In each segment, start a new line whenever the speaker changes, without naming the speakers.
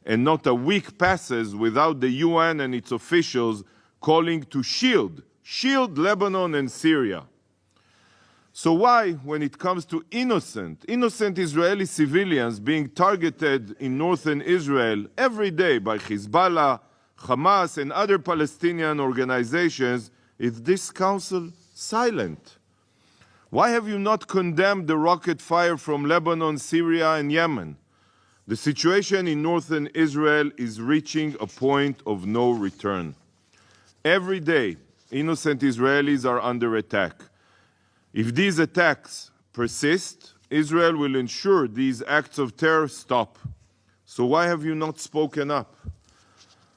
and not a week passes without the UN and its officials calling to shield Lebanon and Syria. So why, when it comes to innocent Israeli civilians being targeted in northern Israel every day by Hezbollah, Hamas, and other Palestinian organizations, is this council silent? Why have you not condemned the rocket fire from Lebanon, Syria, and Yemen? The situation in northern Israel is reaching a point of no return. Every day, innocent Israelis are under attack. If these attacks persist, Israel will ensure these acts of terror stop. So why have you not spoken up?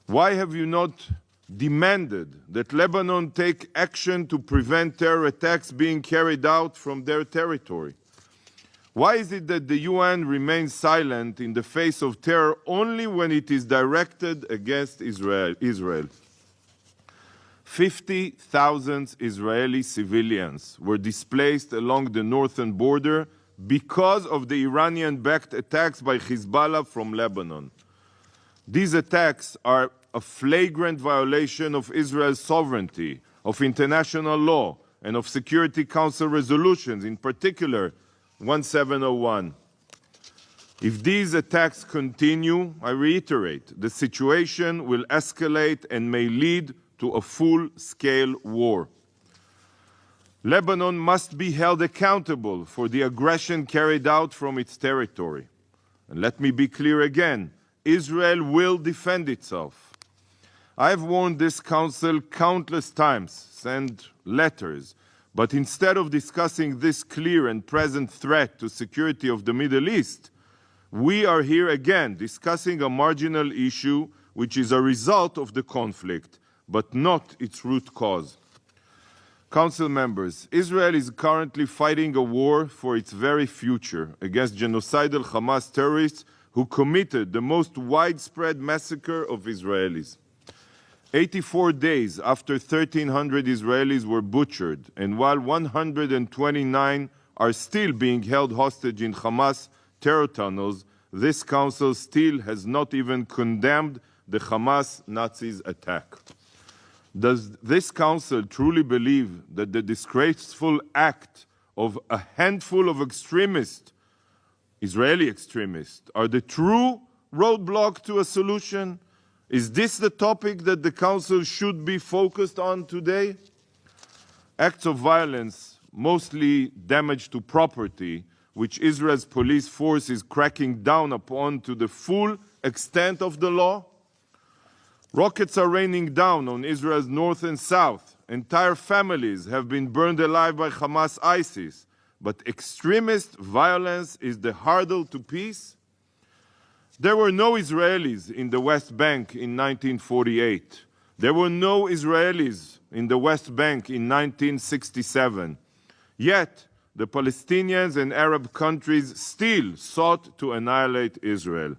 Why have you not demanded that Lebanon take action to prevent terror attacks being carried out from their territory? Why is it that the UN remains silent in the face of terror only when it is directed against Israel? 50,000 Israeli civilians were displaced along the northern border because of the Iranian-backed attacks by Hezbollah from Lebanon. These attacks are a flagrant violation of Israel's sovereignty, of international law, and of Security Council resolutions, in particular 1701. If these attacks continue, I reiterate, the situation will escalate and may lead to a full-scale war. Lebanon must be held accountable for the aggression carried out from its territory. And let me be clear again, Israel will defend itself. I have warned this council countless times, sent letters, but instead of discussing this clear and present threat to security of the Middle East, we are here again discussing a marginal issue which is a result of the conflict, but not its root cause. Council members, Israel is currently fighting a war for its very future against genocidal Hamas terrorists who committed the most widespread massacre of Israelis. 84 days after 1,300 Israelis were butchered, and while 129 are still being held hostage in Hamas terror tunnels, this council still has not even condemned the Hamas Nazis' attack. Does this council truly believe that the disgraceful act of a handful of extremists, Israeli extremists, are the true roadblock to a solution? Is this the topic that the Council should be focused on today? Acts of violence, mostly damage to property, which Israel's police force is cracking down upon to the full extent of the law? Rockets are raining down on Israel's north and south. Entire families have been burned alive by Hamas ISIS. But extremist violence is the hurdle to peace? There were no Israelis in the West Bank in 1948. There were no Israelis in the West Bank in 1967. Yet, the Palestinians and Arab countries still sought to annihilate Israel.